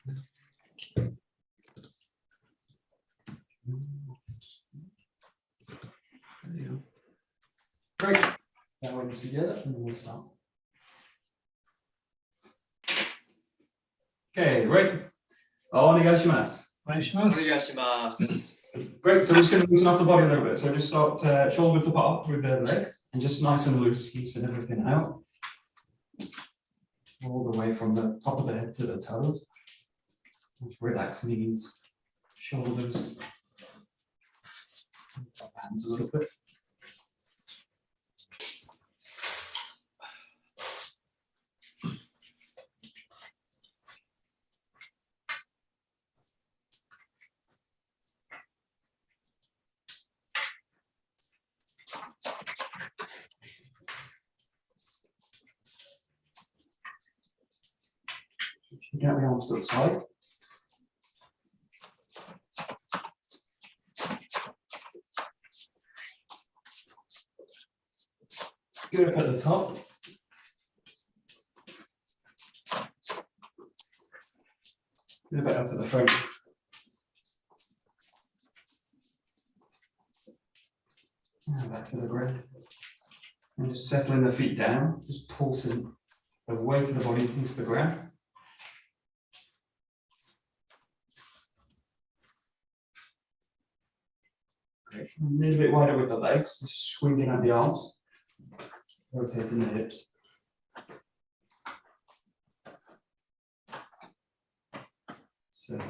There you go. Great. Now we're together and we'll start. Okay, great. Onegaishimasu. Great, so we're just going to loosen off the body a little bit. So just start shoulder width apart with the legs and just nice and loose, loosen everything out. All the way from the top of the head to the toes. Just relax knees, shoulders, hands a little bit. Get the arms to the side. Good up at the top. Good bit out to the front. Now back to the ground. And just settling the feet down, just pulsing the weight of the body into the ground. Great. A little bit wider with the legs, just swinging out the arms, rotating the hips. So.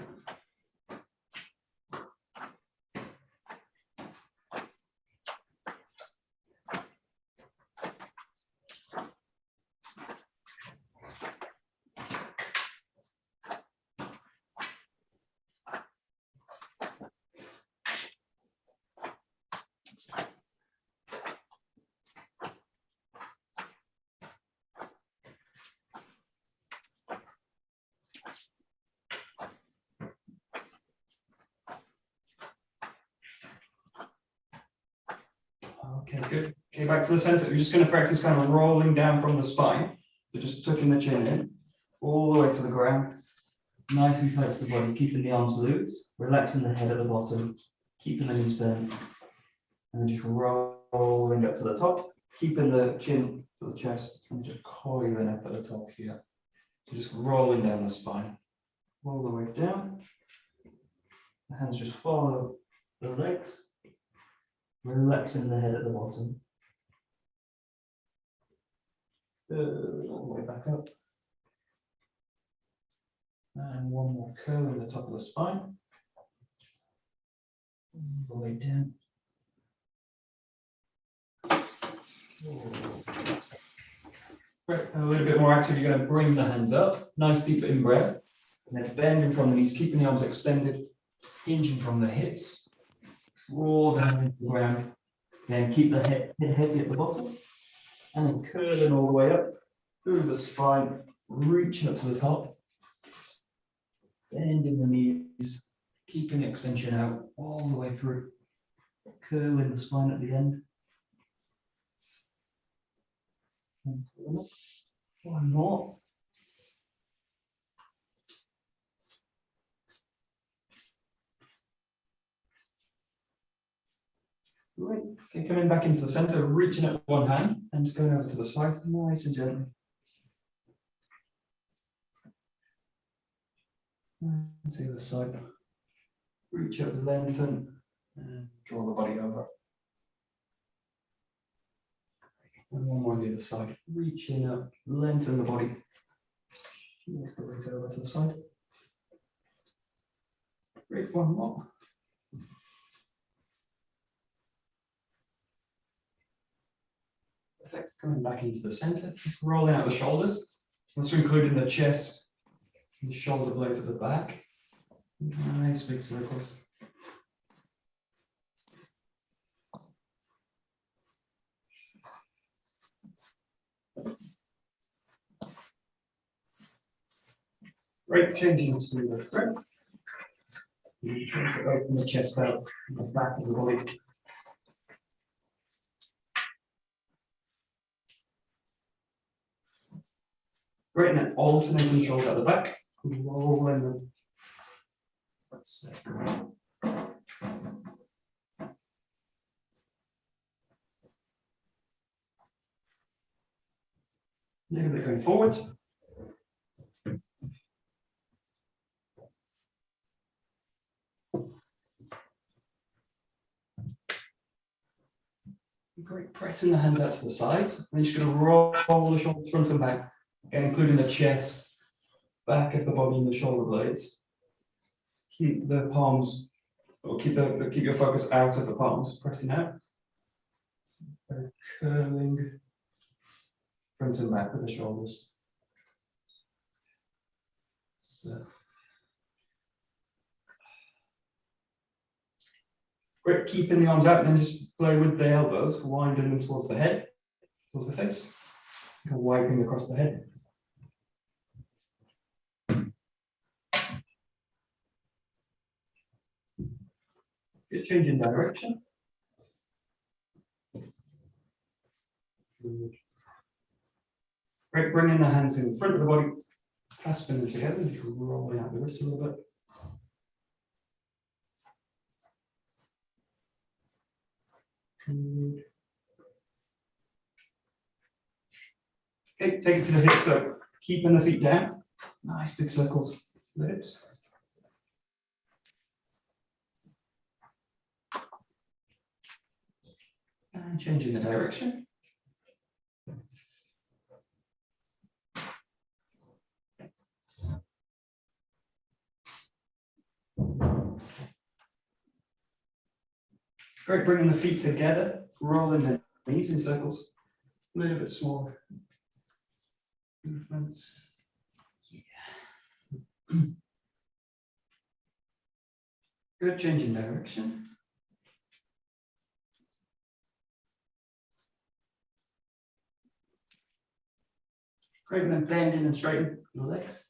Okay, good. Okay, back to the center. We're just going to practice kind of rolling down from the spine. So just tucking the chin in, all the way to the ground. Nice and tight to the body, keeping the arms loose, relaxing the head at the bottom, keeping the knees bent, and then just rolling up to the top, keeping the chin to the chest, and just coiling up at the top here. So just rolling down the spine, all the way down. The hands just follow the legs. Relaxing the head at the bottom. All the way back up. And one more curl in the top of the spine. All the way down. Great. A little bit more active, you're going to bring the hands up. Nice deep in breath. And then bending from the knees, keeping the arms extended, hinging from the hips. Draw the hands into the ground, then keep the head heavy at the bottom, and then curling all the way up through the spine, reaching up to the top, bending the knees, keeping the extension out all the way through, curling the spine at the end. One more. Great. Okay, coming back into the center, reaching up one hand and just going over to the side, nice and gently. And to the side. Reach up, lengthen, and draw the body over. And one more on the other side. Reaching up, lengthen the body. Lift the weight over to the side. Great, one more. Perfect. Coming back into the center, just rolling out the shoulders. Also including the chest and the shoulder blades at the back. Nice big circles. Great, changing to the front. You try to open the chest out and the back of the body. Great, now alternating shoulder at the back, rolling them. Let's see. A little bit going forward. Great, pressing the hands out to the sides. And you're just going to roll the shoulders front and back, again, including the chest, back of the body and the shoulder blades. Keep the palms, or keep your focus out of the palms, pressing out. Curling front and back with the shoulders. So. Great, keeping the arms out, and then just play with the elbows, winding them towards the head, towards the face, and wiping across the head. Just changing direction. Great, bringing the hands in front of the body, clasping them together, just rolling out the wrists a little bit. Okay, take it to the hips, so keeping the feet down. Nice big circles for the hips. And changing the direction. Great, bringing the feet together, rolling the knees in circles, a little bit smaller. Movements. Yeah. Good, changing direction. Great, and then bending and straightening the legs.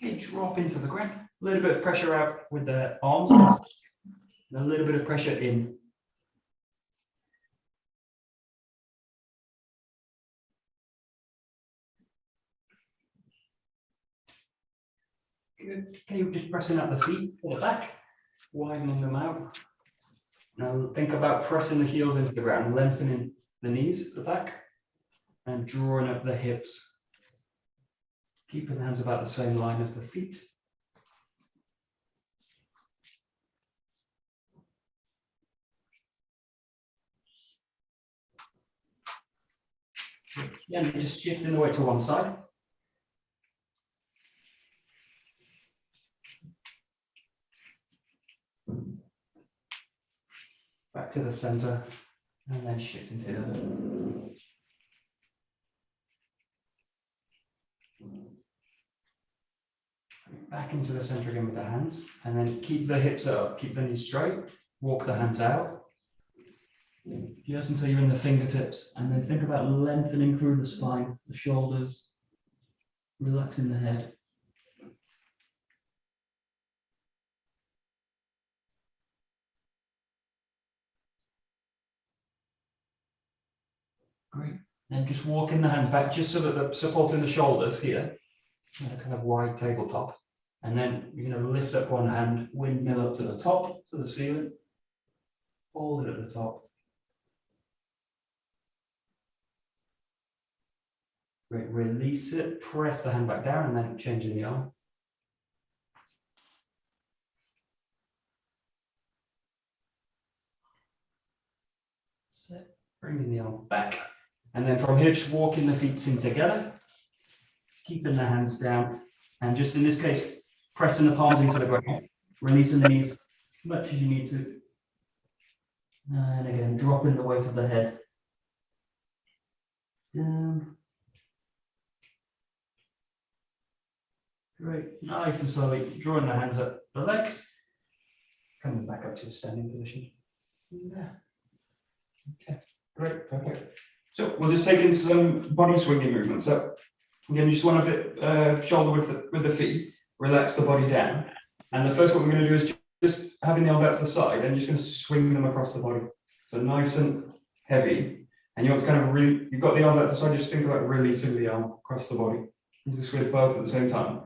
Okay, drop into the ground. A little bit of pressure out with the arms, and a little bit of pressure in. Good. Okay, just pressing out the feet to the back, widening them out. Now think about pressing the heels into the ground, lengthening the knees at the back, and drawing up the hips. Keeping the hands about the same line as the feet. Yeah, just shifting the weight to one side. Back to the center, and then shifting to the other. Back into the center again with the hands, and then keep the hips up, keep the knees straight, walk the hands out, just until you're in the fingertips, and then think about lengthening through the spine, the shoulders, relaxing the head. Great. Then just walking the hands back, just so that they're supporting the shoulders here, and a kind of wide tabletop. And then you're going to lift up one hand, windmill up to the top, to the ceiling, hold it at the top. Great, release it, press the hand back down, and then changing the arm. Sit, bringing the arm back. And then from here, just walking the feet in together, keeping the hands down, and just in this case, pressing the palms into the ground, releasing the knees as much as you need to. And again, dropping the weight of the head down. Great, nice and slowly drawing the hands up the legs, coming back up to a standing position. Yeah. Okay, great, perfect. So we'll just take in some body swinging movements. So again, you just want to fit shoulder width with the feet, relax the body down. And the first one we're going to do is just having the arms out to the side, and you're just going to swing them across the body. So nice and heavy. And you want to kind of really, you've got the arms out to the side, just think about releasing the arm across the body. You just with both at the same time.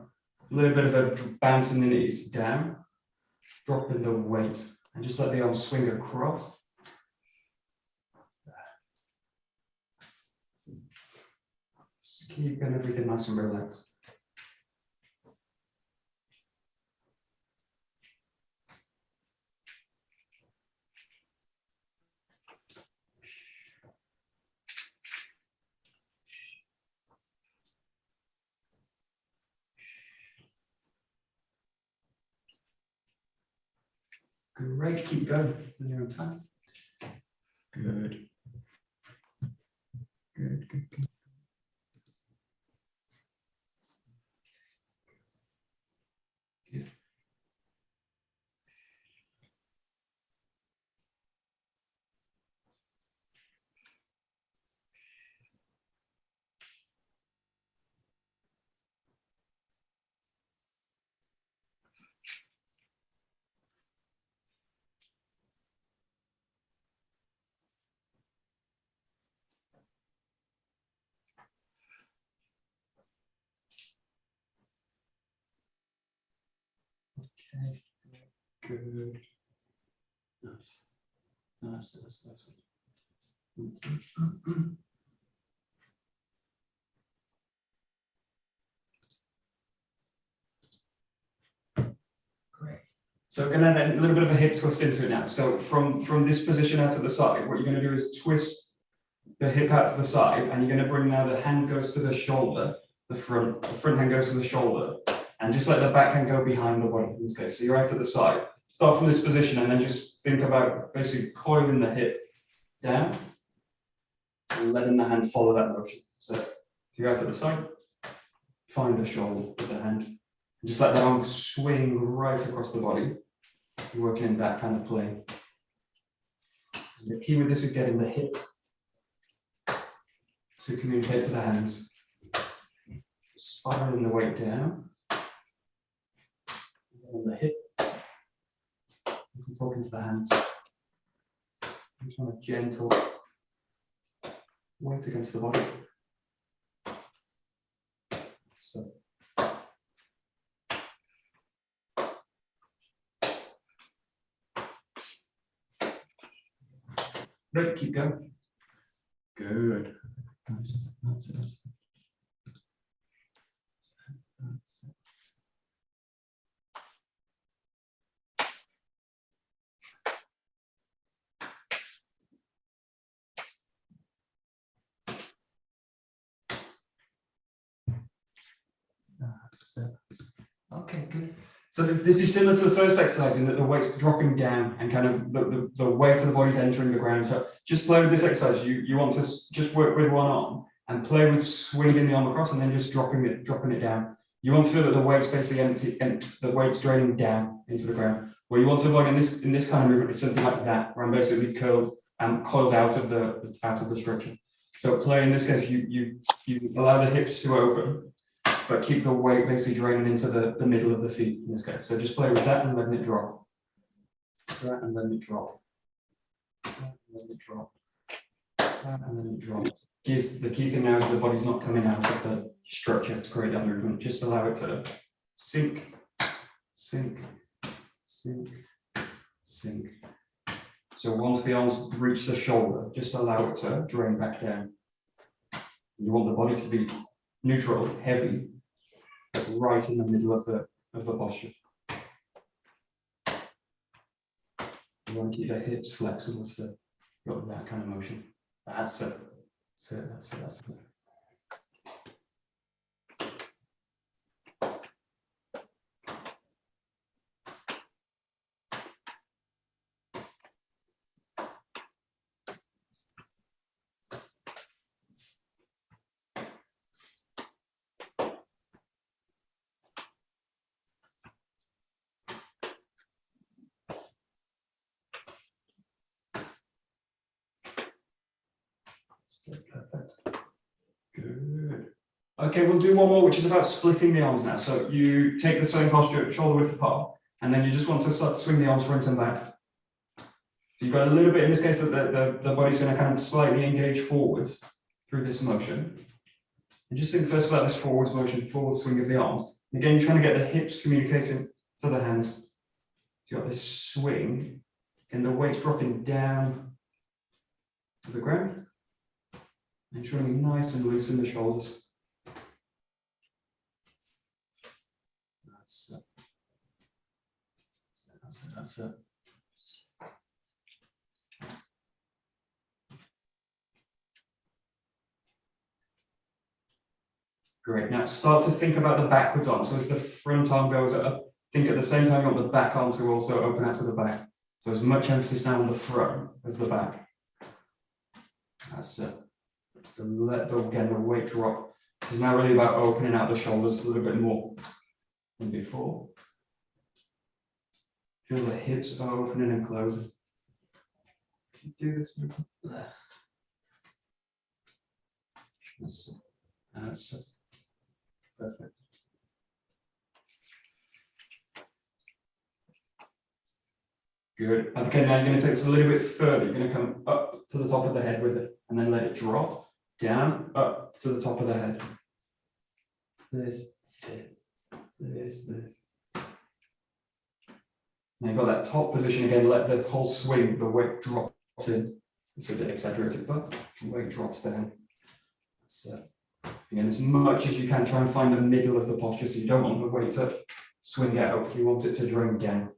A little bit of a bounce in the knees, down, dropping the weight, and just let the arm swing across. Just keeping everything nice and relaxed. Great, keep going in your own time. Good. Good, good, good. Good. Okay, good. Nice. Nice. Great. So we're going to add a little bit of a hip twist into it now. So from this position out to the side, what you're going to do is twist the hip out to the side, and you're going to bring now the hand goes to the shoulder, the front hand goes to the shoulder, and just let the back hand go behind the body in this case. So you're out to the side. Start from this position and then just think about basically coiling the hip down and letting the hand follow that motion. So you're out to the side, find the shoulder with the hand, and just let the arm swing right across the body. You're working in that kind of plane. And the key with this is getting the hip to communicate to the hands. Spiraling the weight down. On the hip. I'm talking to the hands. Just want a gentle weight against the body. So. Great, keep going. Good. That's it. Okay, good. So this is similar to the first exercise in that the weight's dropping down and kind of the weight of the body's entering the ground. So just play with this exercise. You want to just work with one arm and play with swinging the arm across and then just dropping it down. You want to feel that the weight's basically empty and the weight's draining down into the ground. What you want to avoid in this kind of movement is something like that, where I'm basically curled and coiled out of the structure. So play in this case, you allow the hips to open, but keep the weight basically draining into the middle of the feet in this case. So just play with that and letting it drop. That and letting it drop. That and letting it drop. That and letting it drop. The key thing now is the body's not coming out of the structure to create that movement. Just allow it to sink, sink, sink, sink. So once the arms reach the shoulder, just allow it to drain back down. You want the body to be neutral, heavy, but right in the middle of the posture. You want to keep the hips flexible to go with that kind of motion. That's it. That's it. Perfect. Good. Okay, we'll do one more, which is about splitting the arms now. So you take the same posture, shoulder width apart, And then you just want to start to swing the arms front and back. So you've got a little bit, in this case, that the body's going to kind of slightly engage forwards through this motion. And just think first about this forwards motion, forward swing of the arms. Again, you're trying to get the hips communicating to the hands. So you've got this swing, and the weight's dropping down to the ground. And trying to be nice and loose in the shoulders. That's it. That's it. Great. Now start to think about the backwards arm. So as the front arm goes up, think at the same time you want the back arm to also open out to the back. So as much emphasis now on the front as the back. That's it. Let again the weight drop. This is now really about opening out the shoulders a little bit more than before. Feel the hips opening and closing. Do this movement there. That's it. Perfect. Good. Okay, now you're going to take this a little bit further. You're going to come up to the top of the head with it, and then let it drop down, up to the top of the head. This. Now you've got that top position again, let the whole swing, the weight drops in. It's a bit exaggerated, but the weight drops down. So, again, as much as you can, try and find the middle of the posture, so you don't want the weight to swing out, you want it to drain down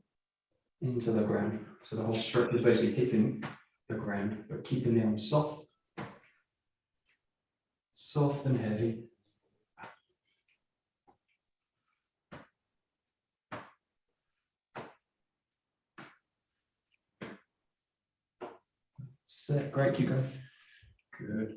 into the ground. So the whole structure is basically hitting the ground, but keeping the arms soft. Soft and heavy. Set. Great, keep going. Good.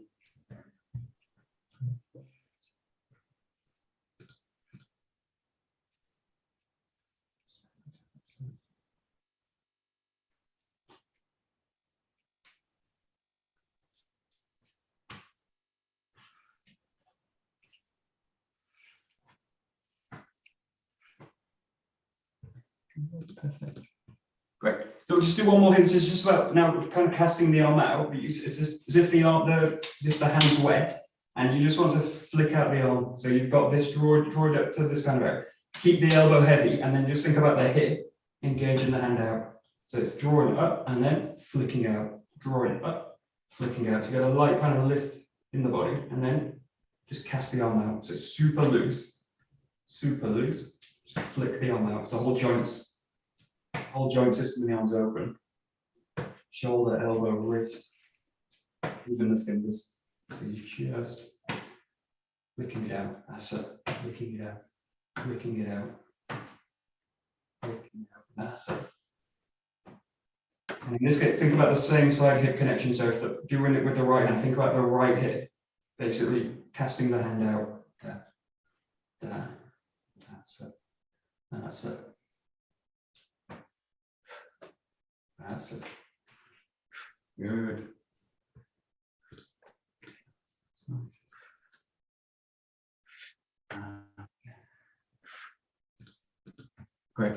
Perfect. Great. So we'll just do one more thing. So it's just about now kind of casting the arm out. It's as if the arm, as if the hand's wet, and you just want to flick out the arm. So you've got this draw it up to this kind of area. Keep the elbow heavy, and then just think about the hip engaging the hand out. So it's drawing up and then flicking out, drawing up, flicking out. So you get a light kind of lift in the body, and then just cast the arm out. So it's super loose, super loose. Just flick the arm out. So the whole joint system in the arms open. Shoulder, elbow, wrist, even the fingers. So you just flicking it out. That's it. Flicking it out. Flicking it out. Flicking it out. That's it. And in this case, think about the same side hip connection. So if doing it with the right hand, think about the right hip, basically casting the hand out. There. There. That's it. That's it. That's it. Good. That's nice. Great.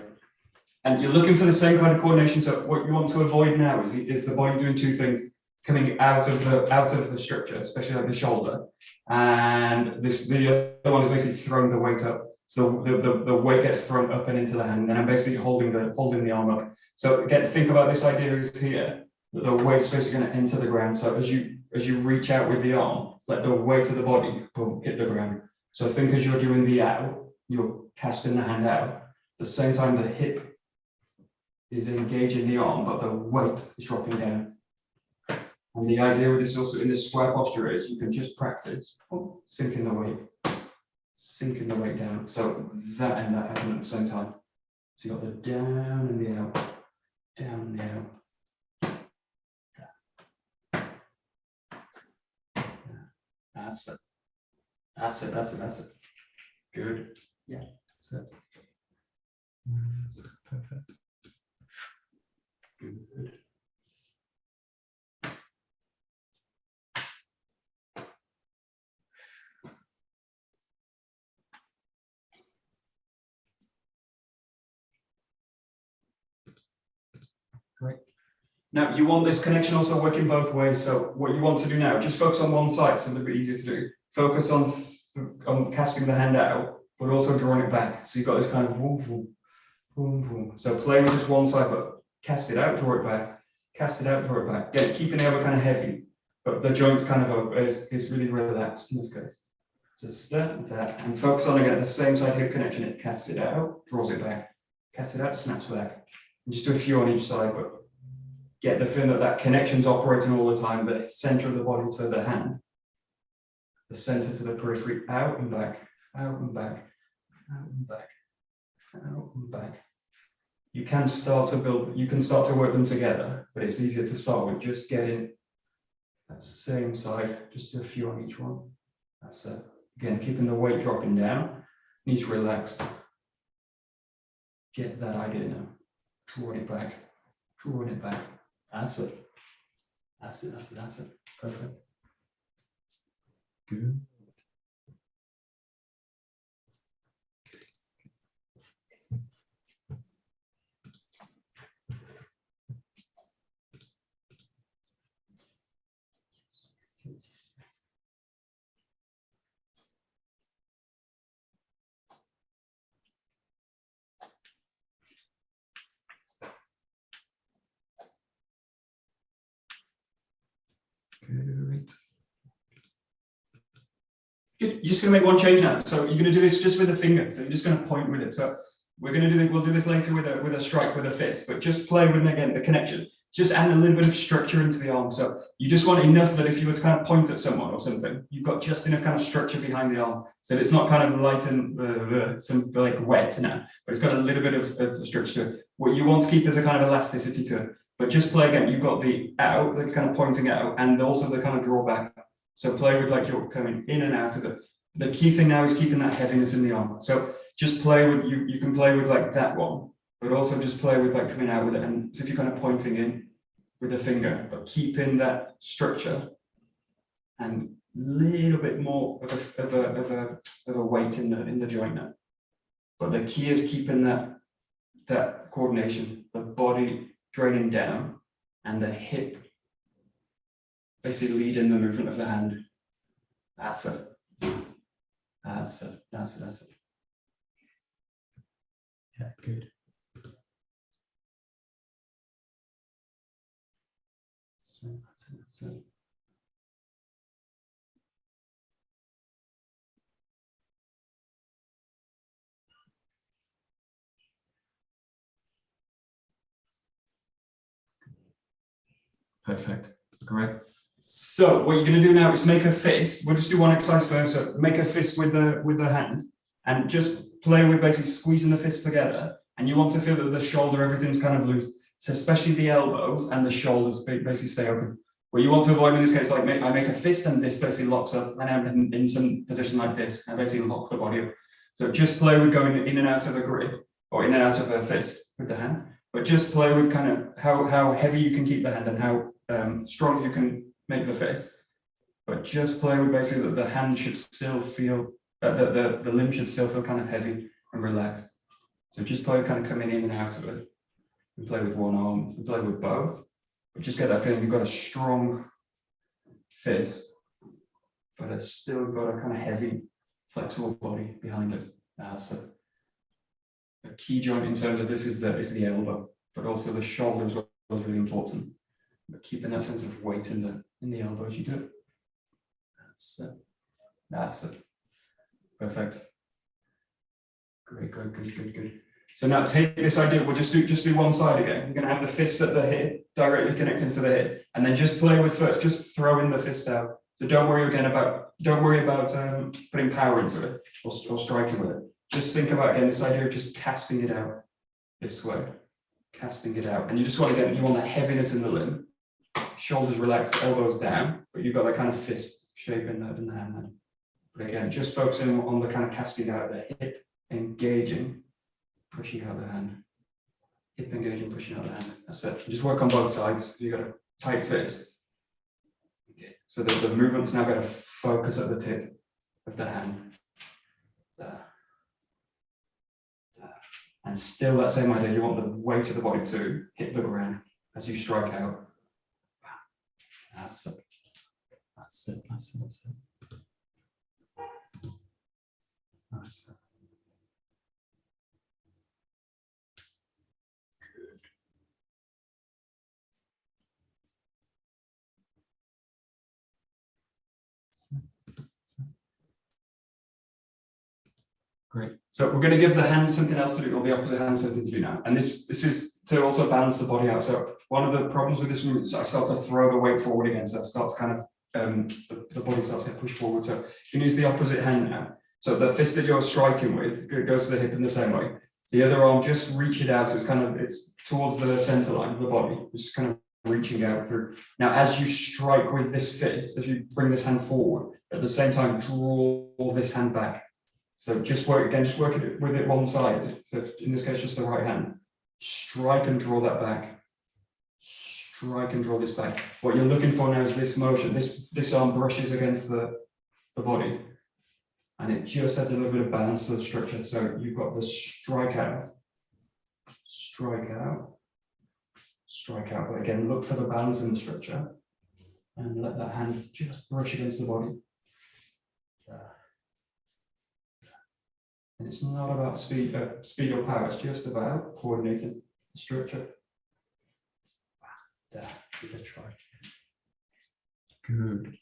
And you're looking for the same kind of coordination. So what you want to avoid now is the body doing two things, coming out of the structure, especially like the shoulder, and the other one is basically throwing the weight up. So the weight gets thrown up and into the hand, and then I'm basically holding the arm up. So again, think about this idea is here that the weight's basically going to enter the ground. So as you reach out with the arm, let the weight of the body hit the ground. So think as you're doing the out, you're casting the hand out. At the same time, the hip is engaging the arm, but the weight is dropping down. And the idea with this also in this square posture is you can just practice sinking the weight down. So that and that happen at the same time. So you've got the down and the out, down and the out. That's it. That's it. That's it. That's it. Good. Yeah. That's it. Perfect. Good. Great. Now you want this connection also working both ways. So what you want to do now, just focus on one side, so a little bit easier to do. Focus on casting the hand out, but also drawing it back. So you've got this kind of boom, boom, boom, boom. So play with just one side, but cast it out, draw it back. Cast it out, draw it back. Again, keeping the elbow kind of heavy, but the joint's kind of is really relaxed in this case. So step that and focus on again the same side hip connection. It casts it out, draws it back. Casts it out, snaps back. And just do a few on each side, but get the feeling that that connection's operating all the time. The center of the body to the hand, the center to the periphery, out and back, out and back, out and back, out and back. You can start to build, you can start to work them together, but it's easier to start with just getting that same side, just do a few on each one. That's it. Again, keeping the weight dropping down, knees relaxed. Get that idea now. Drawing it back, drawing it back. That's it. That's it, that's it, that's it. Perfect. Good. Great. You're just going to make one change now. So you're going to do this just with a finger. So you're just going to point with it. So we're going to do we'll do this later with a strike with a fist, but just play with, again, the connection. Just add a little bit of structure into the arm. So you just want enough that if you were to kind of point at someone or something, you've got just enough kind of structure behind the arm. So that it's not kind of light and some like wet now, but it's got a little bit of structure to it. What you want to keep is a kind of elasticity to it. But just play again, you've got the out, the kind of pointing out, and also the kind of drawback. So play with like you're coming in and out of it. The key thing now is keeping that heaviness in the arm. So just play with, you can play with like that one, but also just play with like coming out with it. And so if you're kind of pointing in with the finger, but keeping that structure and a little bit more of a weight in the joint now. But the key is keeping that coordination, the body draining down and the hip basically leading the movement of the hand. That's it. That's it. That's it. That's it. Yeah, good. So that's it. That's it. Perfect. Great. So what you're going to do now is make a fist. We'll just do one exercise first. So make a fist with the hand and just play with basically squeezing the fists together. And you want to feel that the shoulder, everything's kind of loose. So especially the elbows and the shoulders basically stay open. What you want to avoid in this case, like I make a fist and this basically locks up, and I'm in some position like this. I basically lock the body up. So just play with going in and out of a grip or in and out of a fist with the hand. But just play with kind of how heavy you can keep the hand and how strong you can make the fist, but just play with basically that the hand should still feel, the limb should still feel kind of heavy and relaxed. So just play kind of coming in and out of it. You play with one arm, you play with both, but just get that feeling you've got a strong fist, but it's still got a kind of heavy, flexible body behind it. That's a key joint in terms of this is the elbow, but also the shoulder as well is really important. But keeping that sense of weight in the elbow as you do it. That's it. That's it. Perfect. Great, great, good, good, good. So now take this idea. We'll just do one side again. You're going to have the fist at the hip, directly connecting to the hip, and then just play with first. Just throwing the fist out. So don't worry about putting power into it or striking with it. Just think about again this idea of just casting it out this way, casting it out, and you just want you want the heaviness in the limb. Shoulders relaxed, elbows down, but you've got that kind of fist shape in the hand. But again, just focusing on the kind of casting out of the hip, engaging, pushing out the hand. Hip engaging, pushing out the hand. That's it. You just work on both sides. You've got a tight fist. Okay. So the movement's now got to focus at the tip of the hand. There. There. And still that same idea. You want the weight of the body to hit the ground. as you strike out. That's it. That's it. That's it. That's it. That's it. Great. So we're going to give the hand something else to do, or the opposite hand something to do now. And this is to also balance the body out. So one of the problems with this movement is I start to throw the weight forward again. So it starts kind of, the body starts to get pushed forward. So you can use the opposite hand now. So the fist that you're striking with goes to the hip in the same way. The other arm, just reach it out. So it's kind of, it's towards the center line of the body, just kind of reaching out through. Now, as you strike with this fist, as you bring this hand forward, at the same time, draw this hand back. So just work again, just work it with it one-sided. So if, in this case, just the right hand. Strike and draw that back. Strike and draw this back. What you're looking for now is this motion. This arm brushes against the body. And it just adds a little bit of balance to the structure. So you've got the strike out, strike out, strike out. But again, look for the balance in the structure. And let that hand just brush against the body. And it's not about speed or power, it's just about coordinating the structure. There, give it a try. Good.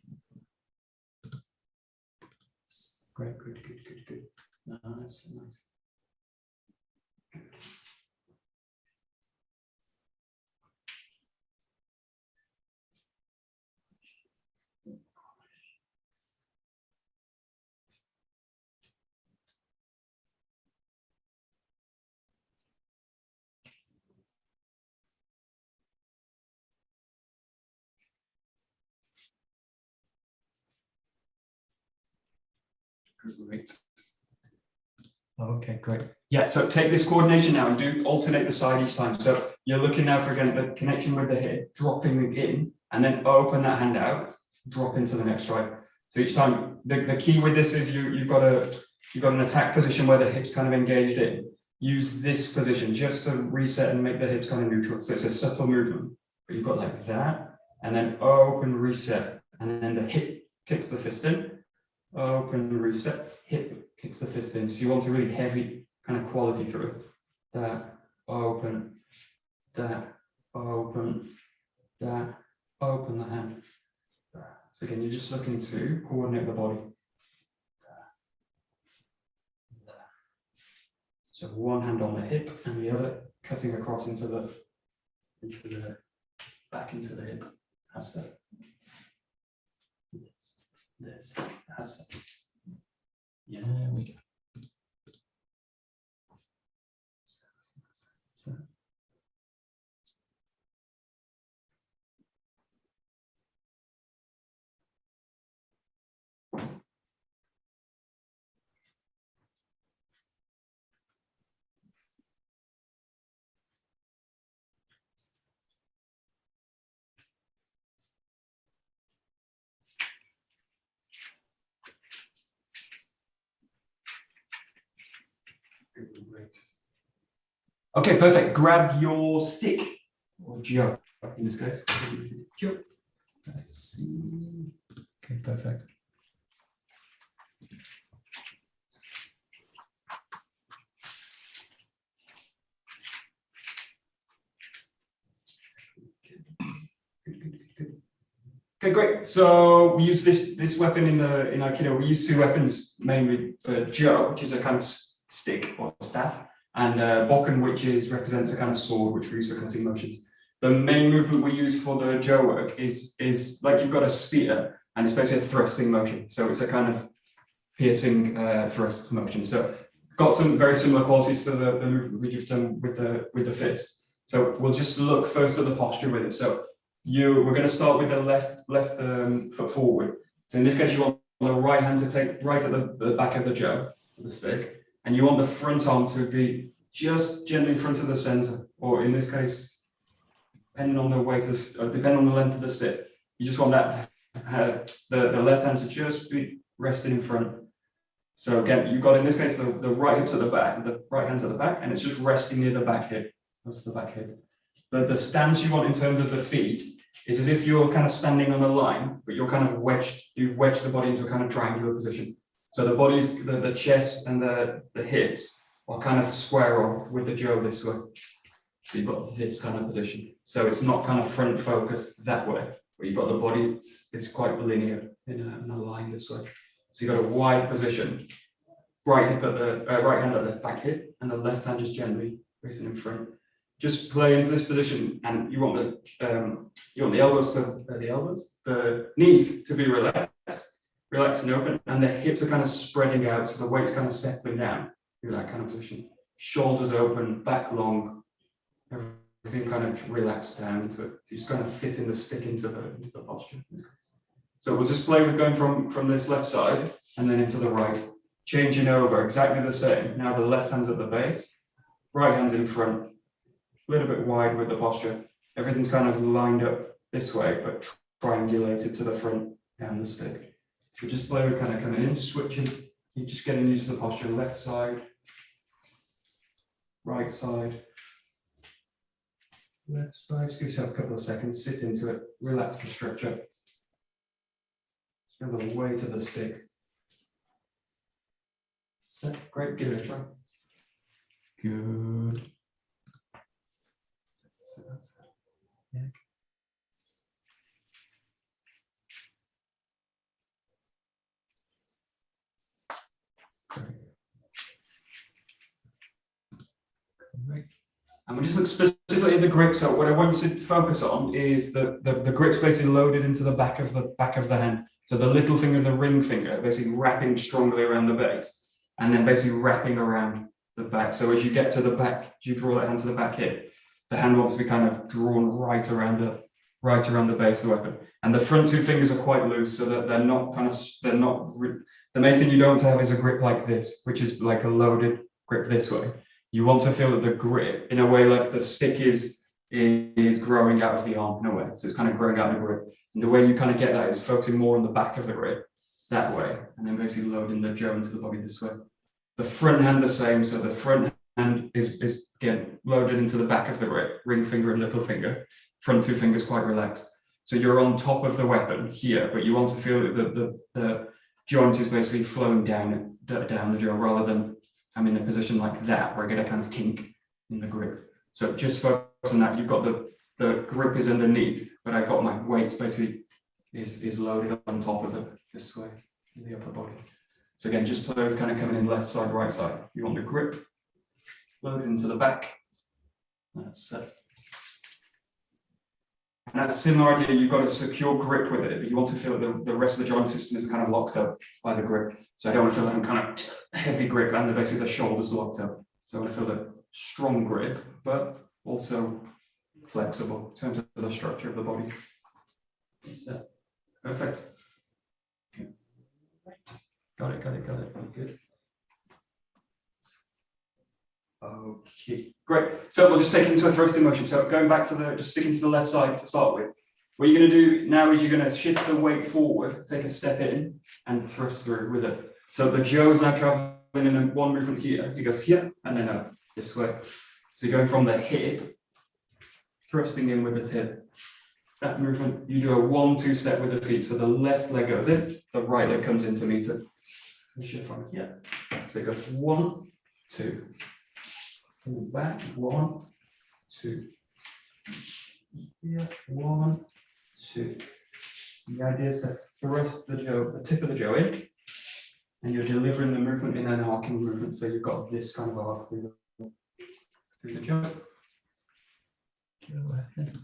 Great, good. Nice. Good. Great. Okay, great. Yeah, so take this coordination now and do alternate the side each time. So you're looking now for, again, the connection with the hip, dropping in, and then open that hand out, drop into the next strike. So each time, the key with this is you've got an attack position where the hip's kind of engaged in. Use this position just to reset and make the hips kind of neutral. So it's a subtle movement, but you've got like that, and then open, reset, and then the hip kicks the fist in. Open, reset, hip kicks the fist in. So you want a really heavy kind of quality through it. That, open, that, open, that, open the hand. So again, you're just looking to coordinate the body. So one hand on the hip and the other cutting across into the back into the hip. That's that. This. That's it. Yeah, we go. Great. Okay, perfect. Grab your stick, or Joe in this case. Joe. Let's see. Okay, perfect. Good. Okay, great. So we use this weapon in Aikido. We use two weapons mainly for Jo, which is a kind of stick or staff, and Bokken, which represents a kind of sword, which we use for cutting motions. The main movement we use for the Jo work is like you've got a spear, and it's basically a thrusting motion. So it's a kind of piercing thrust motion. So got some very similar qualities to the movement we just done with the fist. So we'll just look first at the posture with it. So we're going to start with the left foot forward. So in this case, you want the right hand to take right at the back of the Jo, the stick. And you want the front arm to be just gently in front of the center, or in this case, depending on the weight, depending on the length of the stick, you just want that the left hand to just be resting in front. So again, you've got in this case the right hip's at the back, the right hand's at the back, and it's just resting near the back hip. That's the back hip. the stance you want in terms of the feet is as if you're kind of standing on a line, but you're kind of you've wedged the body into a kind of triangular position. So the body's, the chest and the hips are kind of square on with the jaw this way. So you've got this kind of position. So it's not kind of front focused that way, but you've got the body is quite linear in a line this way. So you've got a wide position, right hip at the right hand at the back hip, and the left hand just gently facing in front. Just play into this position, and you want the elbows the knees to be relaxed and open, and the hips are kind of spreading out, so the weight's kind of settling down through that kind of position. Shoulders open, back long, everything kind of relaxed down into it. So you just kind of fit in the stick into the posture. So we'll just play with going from this left side and then into the right, changing over exactly the same. Now the left hand's at the base, right hand's in front, a little bit wide with the posture. Everything's kind of lined up this way, but triangulated to the front and the stick. So just play with kind of coming in, switching. You're just getting used to the posture. Left side, right side, left side. Just give yourself a couple of seconds, sit into it, relax the structure. Feel the weight of the stick. Set. Great, give it a try. Good. Yeah. Great. And we just look specifically at the grip. So what I want you to focus on is the grip's basically loaded into the back of the hand. So the little finger, the ring finger, basically wrapping strongly around the base, and then basically wrapping around the back. So as you get to the back, you draw that hand to the back hip. The hand wants to be kind of drawn right around the base of the weapon. And the front two fingers are quite loose, so that they're not. The main thing you don't want to have is a grip like this, which is like a loaded grip this way. You want to feel that the grip, in a way, like the stick is growing out of the arm in a way. So it's kind of growing out of the grip. And the way you kind of get that is focusing more on the back of the grip that way, and then basically loading the jaw into the body this way. The front hand the same. So the front hand is again loaded into the back of the grip, ring finger and little finger. Front two fingers quite relaxed. So you're on top of the weapon here, but you want to feel that the joint is basically flowing down the jaw rather than I'm in a position like that where I get a kind of kink in the grip. So just focus on that. You've got the grip is underneath, but I've got my weight basically is loaded on top of it this way in the upper body. So again, just play with kind of coming in left side, right side. You want the grip loaded into the back. That's it. And that's similar idea. You've got a secure grip with it, but you want to feel the rest of the joint system is kind of locked up by the grip. So I don't want to feel that kind of heavy grip and basically the shoulders locked up. So I want to feel the strong grip, but also flexible in terms of the structure of the body. So, perfect. Okay. Got it. Good. Okay, great. So we'll just take it into a thrusting motion. So going back to just sticking to the left side to start with. What you're going to do now is you're going to shift the weight forward, take a step in, and thrust through with it. So the jaw is now traveling in one movement here. He goes here and then up this way. So you're going from the hip, thrusting in with the tip. That movement, you do a 1-2 step with the feet. So the left leg goes in, the right leg comes in to meet it. You shift from here. So it goes 1, 2. Pull back, 1, 2. Here, 1, 2. The idea is to thrust the tip of the jaw in, and you're delivering the movement in an arcing movement. So you've got this kind of arc through the jaw. Go ahead.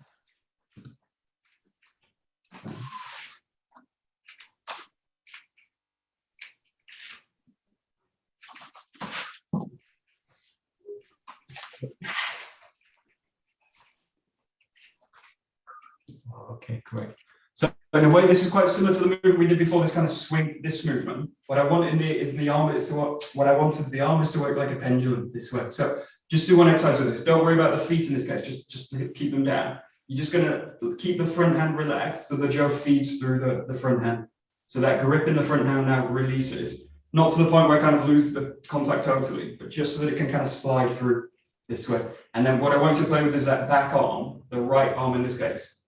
Okay, great. So in a way, this is quite similar to the movement we did before. This kind of swing, this movement. What I want is the arm is to what I wanted the arm is to work like a pendulum this way. So just do one exercise with this. Don't worry about the feet in this case. Just keep them down. You're just going to keep the front hand relaxed so the jaw feeds through the front hand. So that grip in the front hand now releases. Not to the point where I kind of lose the contact totally, but just so that it can kind of slide through this way. And then what I want you to play with is that back arm, the right arm in this case,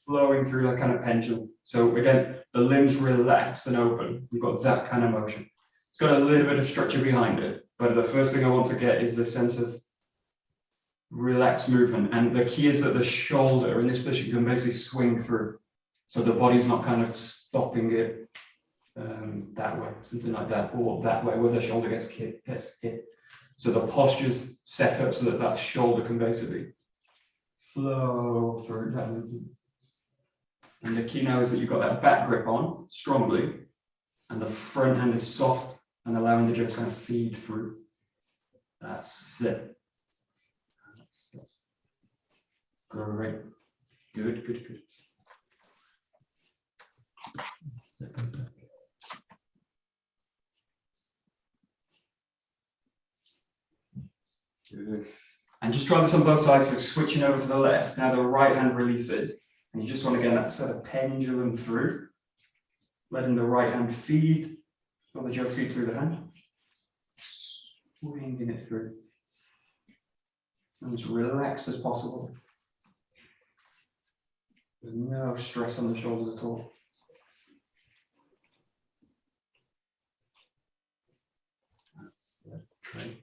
flowing through that kind of pendulum. So again, the limbs relaxed and open. You've got that kind of motion. It's got a little bit of structure behind it, but the first thing I want to get is the sense of relaxed movement. And the key is that the shoulder in this position can basically swing through. So the body's not kind of stopping it that way, something like that, or that way where the shoulder gets hit. So the posture's set up so that that shoulder can basically flow through that movement. And the key now is that you've got that back grip on strongly, and the front hand is soft and allowing the jaw to kind of feed through. That's it. That's it. Great. Good, good, good. Good. And just try this on both sides, so switching over to the left. Now the right hand releases, and you just want to get that sort of pendulum through, letting the right hand feed, let the jaw feed through the hand, swinging it through. And as relaxed as possible. There's no stress on the shoulders at all. That's great.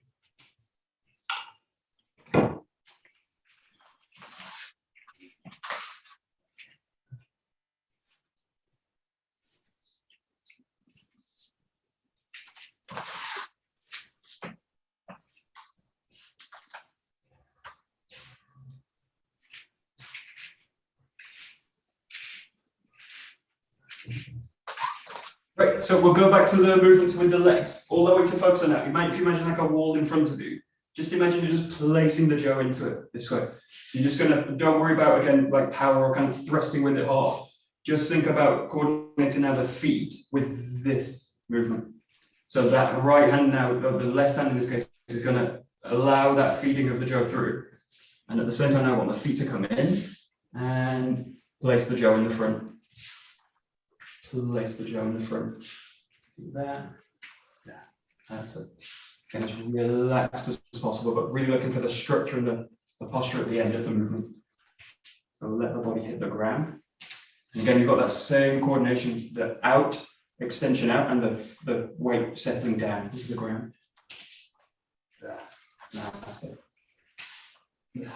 Right, so we'll go back to the movements with the legs, all the way to focus on that. If you imagine like a wall in front of you, just imagine you're just placing the jaw into it this way. So you're just gonna, don't worry about again, like power or kind of thrusting with it hard. Just think about coordinating now the feet with this movement. So that right hand now, the left hand in this case, is gonna allow that feeding of the jaw through. And at the same time, I want the feet to come in and place the jaw in the front. Place the jaw in the front. See that? Yeah, that's it. And as relaxed as possible, but really looking for the structure and the posture at the end of the movement. So let the body hit the ground. And again, you've got that same coordination, the out, extension out, and the weight settling down into the ground. Yeah, that's it. Yeah,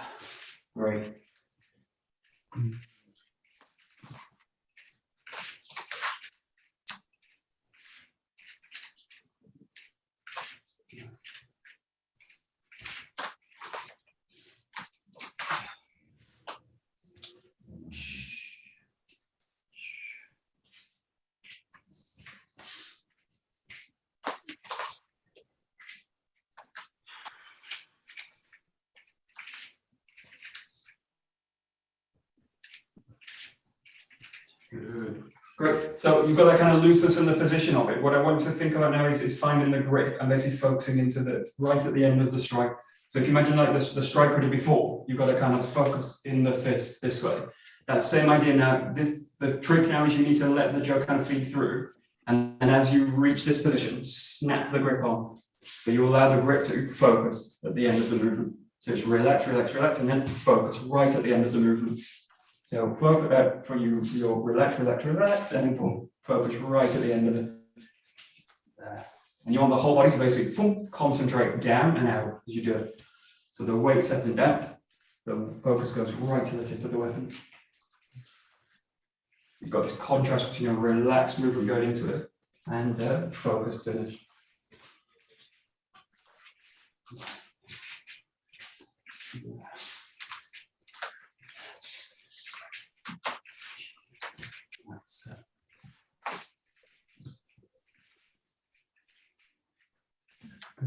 great. Good. Great. So you've got that kind of looseness in the position of it. What I want you to think about now is finding the grip and basically focusing into the right at the end of the strike. So if you imagine like the strike would have before, you've got to kind of focus in the fist this way. That same idea now. The trick now is you need to let the jaw kind of feed through, and as you reach this position, snap the grip on. So you allow the grip to focus at the end of the movement. So it's relax, relax, relax, and then focus right at the end of the movement. So focus for you, you'll relax, relax, relax, and then boom, focus right at the end of it. And you want the whole body to basically boom, concentrate down and out as you do it. So the weight settling down, the focus goes right to the tip of the weapon. You've got this contrast between a relaxed movement going into it and focus finish. That's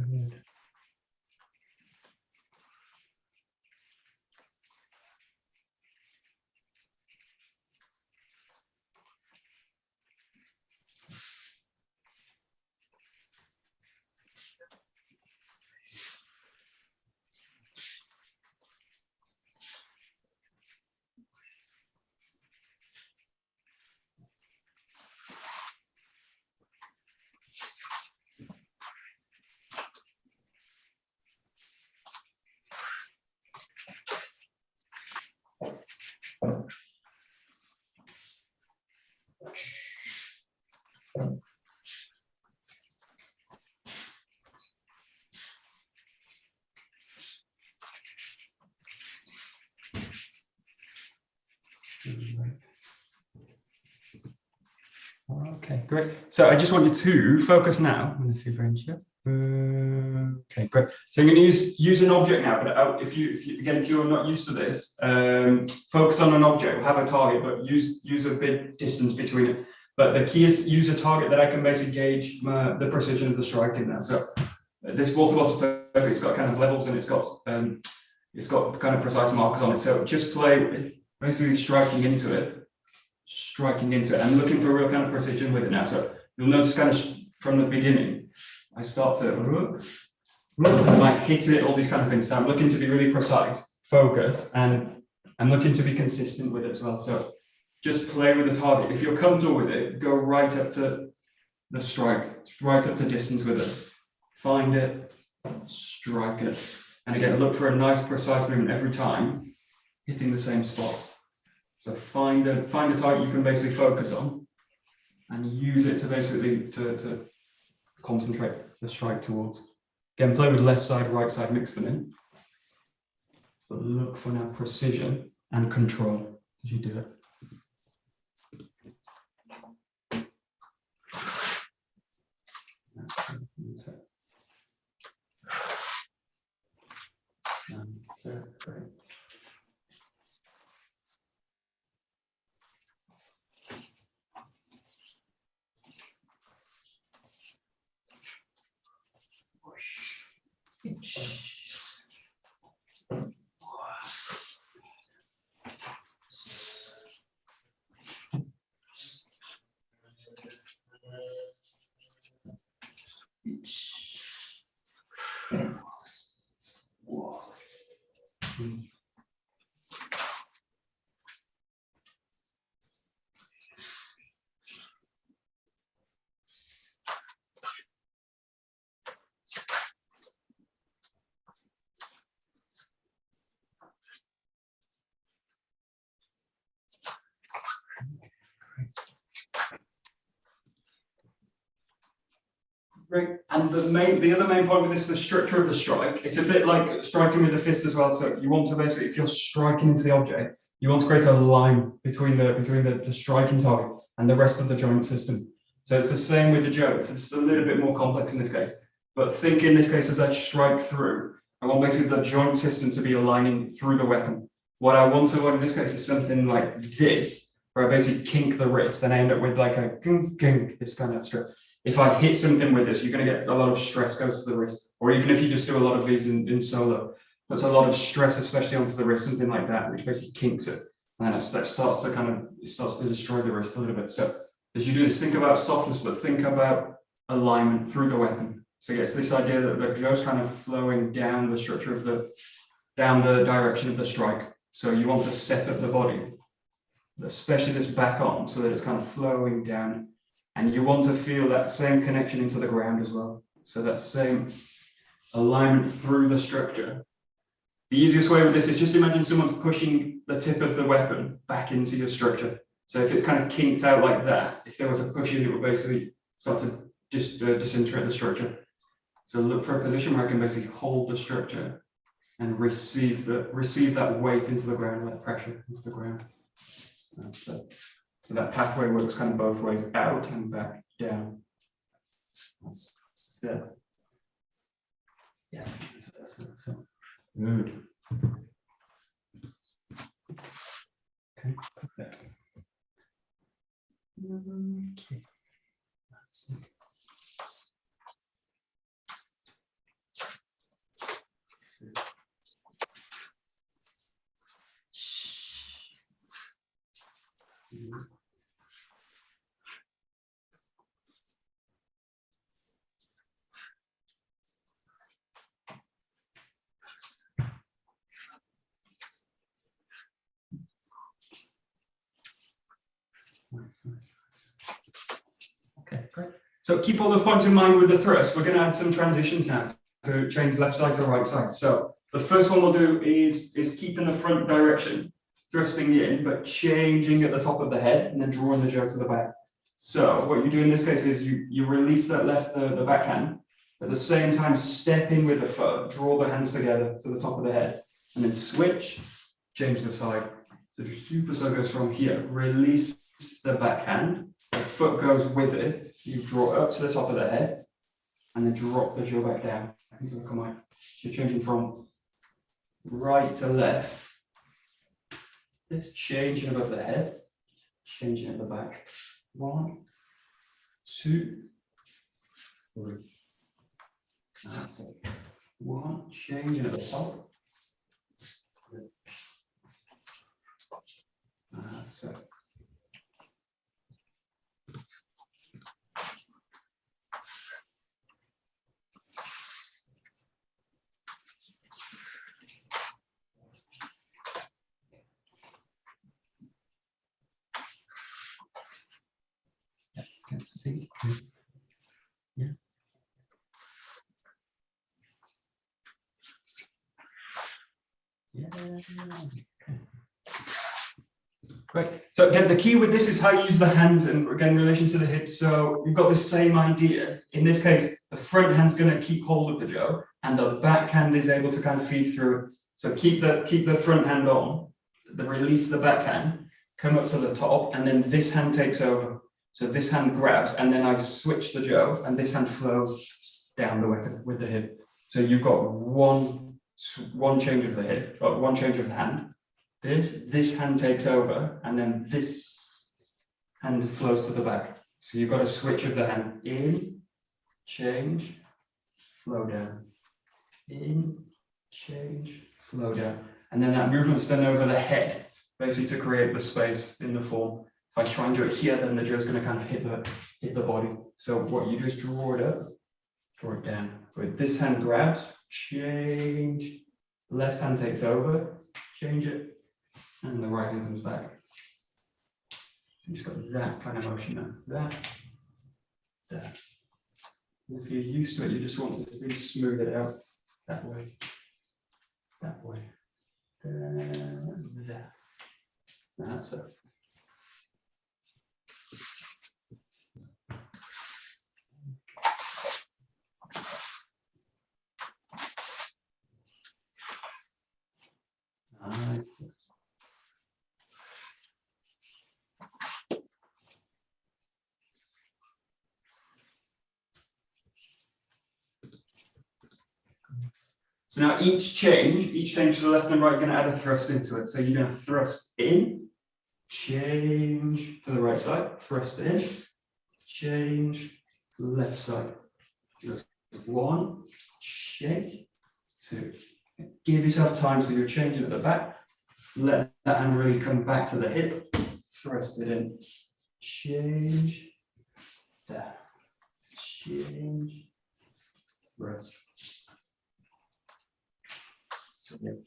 good. Okay, great. So I just want you to focus now. I'm going to see if I can share. Okay, great. So I'm going to use an object now, but if you're not used to this, focus on an object. We'll have a target, but use a big distance between it. But the key is use a target that I can basically gauge the precision of the strike in now. So this 𝒊𝒂𝒂𝒂 is perfect. It's got kind of levels and it's got kind of precise markers on it. So just play with basically striking into it. I'm looking for real kind of precision with it now. So you'll notice kind of from the beginning, I start to, I might hit it, all these kind of things. So I'm looking to be really precise, focus, and I'm looking to be consistent with it as well. So just play with the target. If you're comfortable with it, go right up to the strike, right up to distance with it. Find it, strike it. And again, look for a nice precise movement every time, hitting the same spot. So find a target you can basically focus on and use it to basically to concentrate the strike towards. Again, play with left side, right side, mix them in. But look for now precision and control as you do it. So great. Great. And the other main point with this is the structure of the strike. It's a bit like striking with the fist as well. So you want to basically, if you're striking into the object, you want to create a line between the striking target and the rest of the joint system. So it's the same with the jokes. It's a little bit more complex in this case. But think in this case as I strike through, I want basically the joint system to be aligning through the weapon. What I want to avoid in this case is something like this, where I basically kink the wrist and I end up with like a kink, this kind of strip. If I hit something with this, you're going to get a lot of stress goes to the wrist. Or even if you just do a lot of these in solo, puts a lot of stress, especially onto the wrist, something like that, which basically kinks it. And that starts to destroy the wrist a little bit. So as you do this, think about softness, but think about alignment through the weapon. So it's this idea that the jaw's kind of flowing down the structure of down the direction of the strike. So you want to set up the body, especially this back arm, so that it's kind of flowing down. And you want to feel that same connection into the ground as well. So that same alignment through the structure. The easiest way with this is just imagine someone's pushing the tip of the weapon back into your structure. So if it's kind of kinked out like that, if there was a push in, it would basically start to disintegrate the structure. So look for a position where I can basically hold the structure and receive that weight into the ground, that pressure into the ground. So that pathway works kind of both ways, out and back, down. That's it. Yeah, that's good. Okay, perfect. Okay, that's it. Okay, great. So keep all those points in mind with the thrust. We're going to add some transitions now to change left side to right side. So the first one we'll do is keep in the front direction. thrusting in, but changing at the top of the head and then drawing the 𝒍 to the back. So what you do in this case is you release that the backhand, at the same time step in with the foot, draw the hands together to the top of the head, and then switch, change the side. So 𝒉𝒐𝒏 goes from here, release the backhand, the foot goes with it, you draw up to the top of the head, and then drop the 𝒍 back down. You're changing from right to left. It's changing above the head, changing at the back. 1, 2, 3. That's it. 1, changing at the top. That's it. Can see. Yeah. Yeah. Great. So again, the key with this is how you use the hands and again, in relation to the hips. So you've got the same idea. In this case, the front hand's going to keep hold of the 𝒍 and the back hand is able to kind of feed through it. So keep the front hand on, release the back hand, come up to the top, and then this hand takes over. So this hand grabs, and then I switch the 𝒍, and this hand flows down the weapon with the hip. So you've got one change of the hip, or one change of the hand. This hand takes over, and then this hand flows to the back. So you've got a switch of the hand in, change, flow down, in, change, flow down, and then that movement's done over the head, basically to create the space in the form. If I try and do it here, then the 𝒍 is going to kind of hit the body. So what you do is draw it up, draw it down. With this hand grabs, change, left hand takes over, change it, and the right hand comes back. So you've just got that kind of motion now. That. And if you're used to it, you just want to really smooth it out that way, there. That's it. So now each change to the left and right, you're going to add a thrust into it. So you're going to thrust in, change to the right side, thrust in, change left side. So 1, change, 2. Give yourself time so you're changing at the back. Let that hand really come back to the hip, thrust it in, change, there, change, thrust. There we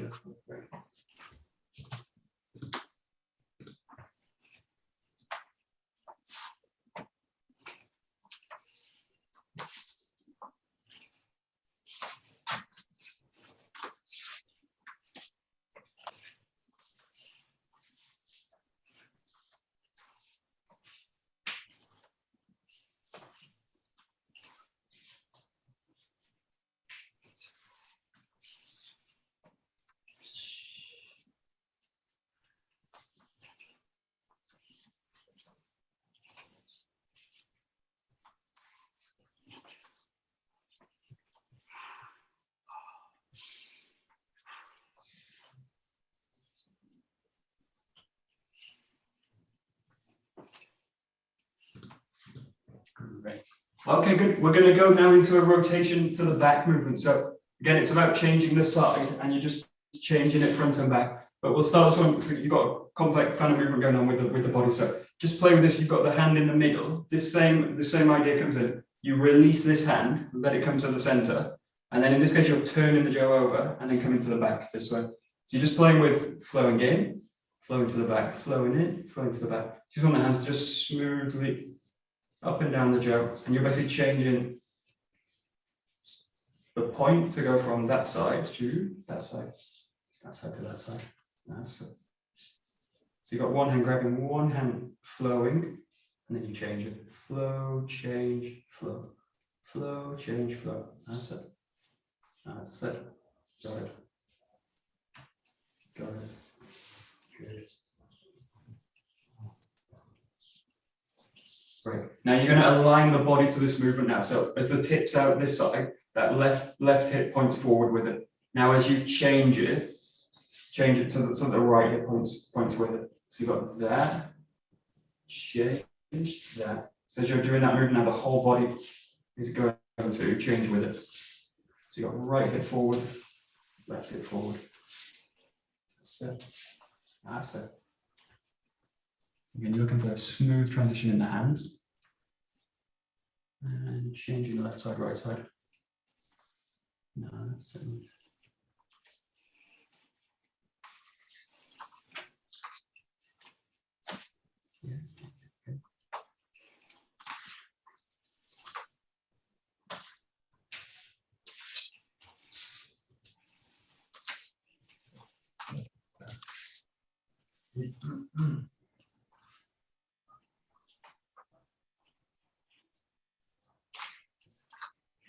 go. Great. Okay, good. We're going to go now into a rotation to the back movement. So again, it's about changing the side and you're just changing it front and back. But we'll start this one. So you've got a complex kind of movement going on with the body. So just play with this. You've got the hand in the middle. The same idea comes in. You release this hand, let it come to the center. And then in this case, you're turning the 𝒍 over and then coming to the back this way. So you're just playing with flowing in, flowing to the back, flowing in, flowing to the back. You just want the hands to just smoothly up and down the 𝒍, and you're basically changing the point to go from that side to that side to that side. That's it. So you've got one hand grabbing, one hand flowing, and then you change it. Flow, change, flow. Flow, change, flow. That's it. That's it. Got it. Got it. Good. Great. Now you're going to align the body to this movement now. So as the tip's out this side, that left hip points forward with it. Now as you change it to the right hip points with it. So you've got that, change that. So as you're doing that movement now, the whole body is going to change with it. So you've got right hip forward, left hip forward. That's it. That's it. Again, you're looking for a smooth transition in the hands. And changing the left side, right side. No, that's it. Yeah. Okay.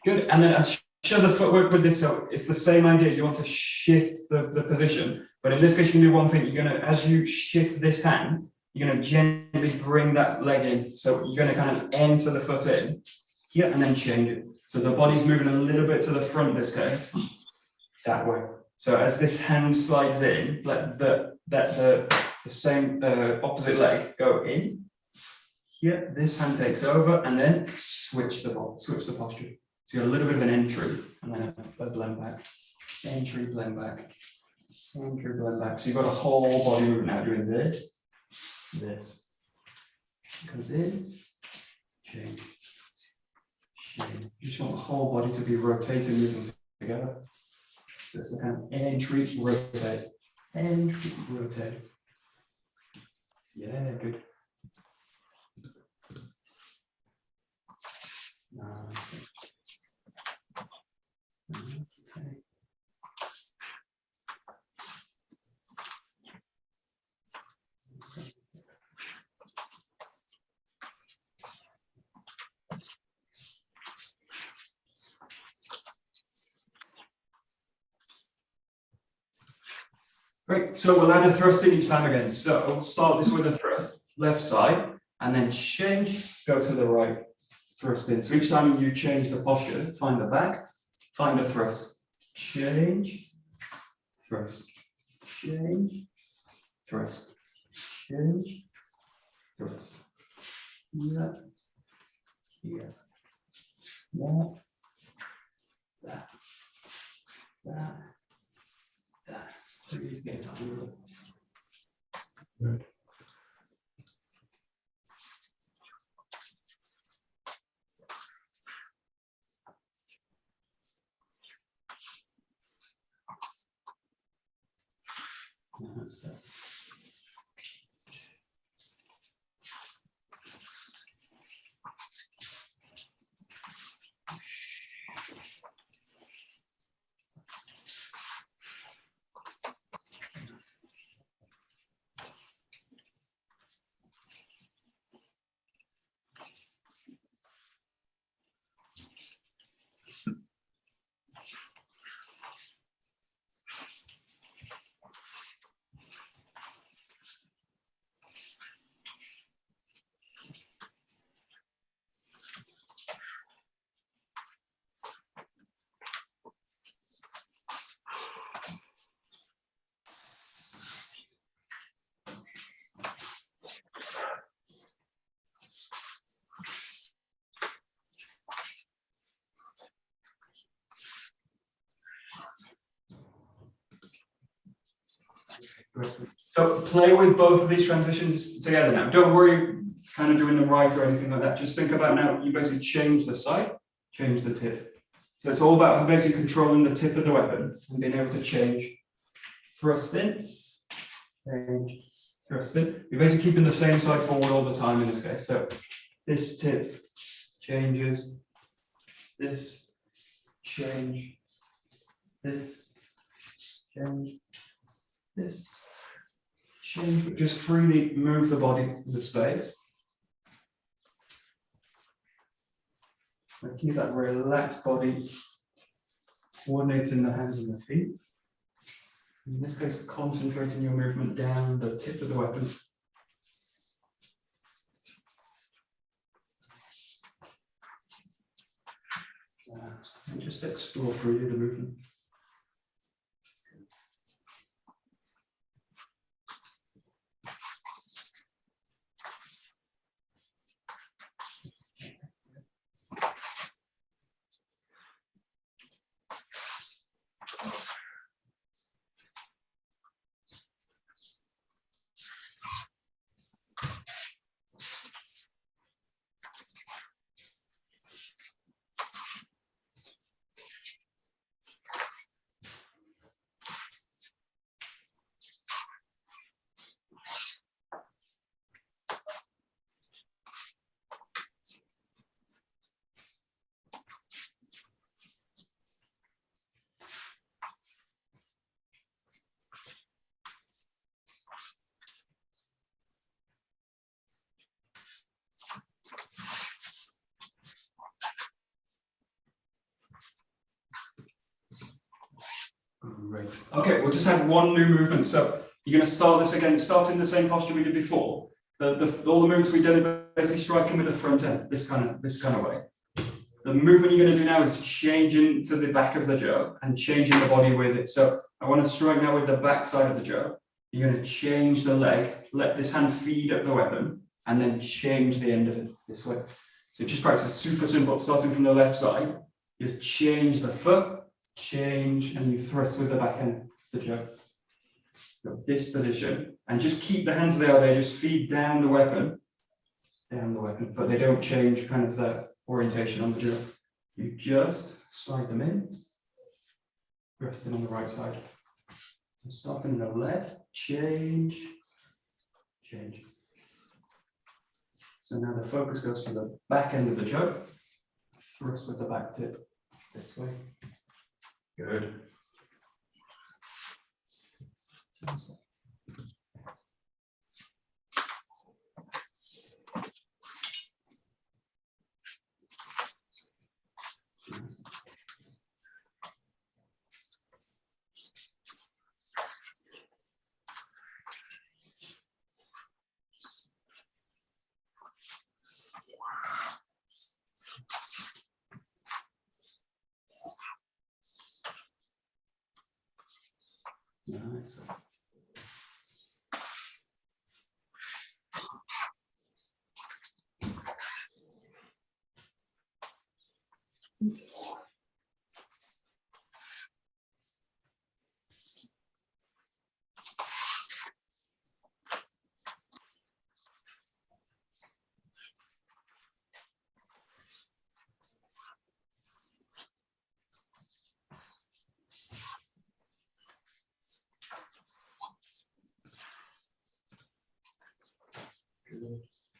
Good, and then I'll show the footwork with this. So it's the same idea. You want to shift the position, but in this case, you can do one thing. You're gonna, as you shift this hand, you're gonna gently bring that leg in. So you're gonna kind of enter the foot in here and then change it. So the body's moving a little bit to the front in this case, that way. So as this hand slides in, let the same opposite leg go in. Here, this hand takes over, and then switch the posture. So you're a little bit of an entry, and then a blend back. Entry, blend back. Entry, blend back. So you've got a whole body movement now doing this. This. Comes in, change. Change. You just want the whole body to be rotating, moving together. So it's a kind of entry, rotate. Entry, rotate. Yeah, good. Okay. Great, so we'll add a thrust in each time again. So we'll start this with a thrust, left side, and then change, go to the right, thrust in. So each time you change the posture, find the back, find a thrust, change, thrust, change, thrust, change, thrust. Yeah, here, that, that. Please get it on. Good. So play with both of these transitions together now. Don't worry kind of doing them right or anything like that. Just think about now, you basically change the side, change the tip. So it's all about basically controlling the tip of the weapon and being able to change. Thrust in, change, thrust in. You're basically keeping the same side forward all the time in this case. So this tip changes, this change this, change this, change, but just freely move the body in the space. And keep that relaxed body coordinating the hands and the feet. In this case, concentrating your movement down the tip of the weapon. And just explore freely the movement. Great. Okay, we'll just have one new movement. So you're going to start this again, start in the same posture we did before. All the movements we did are basically striking with the front end, this kind of way. The movement you're going to do now is changing to the back of the jo and changing the body with it. So I want to strike now with the back side of the jo. You're going to change the leg, let this hand feed up the weapon, and then change the end of it this way. So just practice, super simple, starting from the left side. You change the foot, change, and you thrust with the back end of the jo. So this position, and just keep the hands there, they just feed down the weapon, but they don't change kind of the orientation on the jo. You just slide them in, resting on the right side. So starting in the left, change, change. So now the focus goes to the back end of the jo, thrust with the back tip this way. Good. Nice.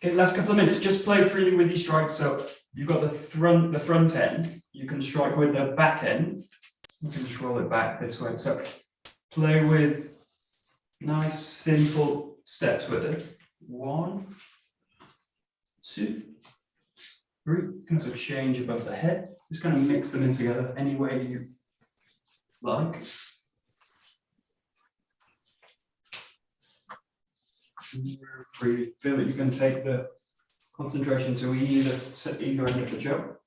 Okay, last couple of minutes, just play freely with your strikes. So you've got the front end, you can strike with the back end, you can just roll it back this way. So play with nice, simple steps with it. 1, 2, 3. You can also change above the head. Just kind of mix them in together any way you like. Free. Feel that you can take the concentration to either end of the jo.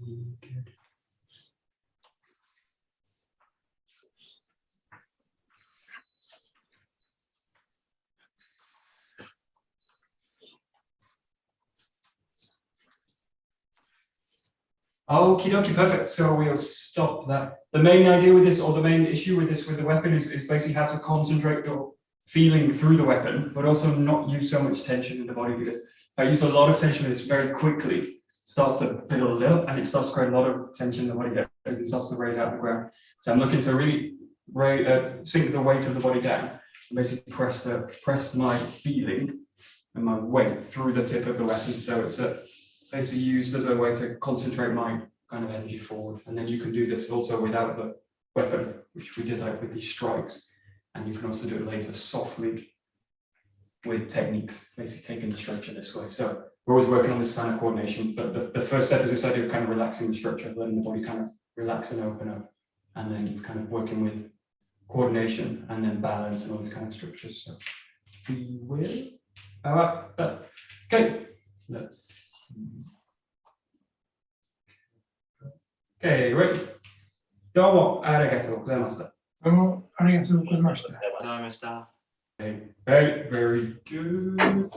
Good. Okie dokie, perfect. So we'll stop that. The main idea with this, or the main issue with this with the weapon is basically how to concentrate your feeling through the weapon, but also not use so much tension in the body, because if I use a lot of tension with this very quickly, it starts to build up and it starts to create a lot of tension in the body as it starts to raise out of the ground. So I'm looking to really sink the weight of the body down and basically press my feeling and my weight through the tip of the weapon. So it's basically used as a way to concentrate my kind of energy forward. And then you can do this also without the weapon, which we did like with these strikes. And you can also do it later softly with techniques, basically taking the structure this way. So we're always working on this kind of coordination, but the first step is this idea of kind of relaxing the structure, letting the body kind of relax and open up, and then kind of working with coordination and then balance and all these kind of structures. So we will. All right. Okay. Let's. Okay, great. どうもありがとうございました。どうもありがとうございました。ありがとうございました。Very, very good.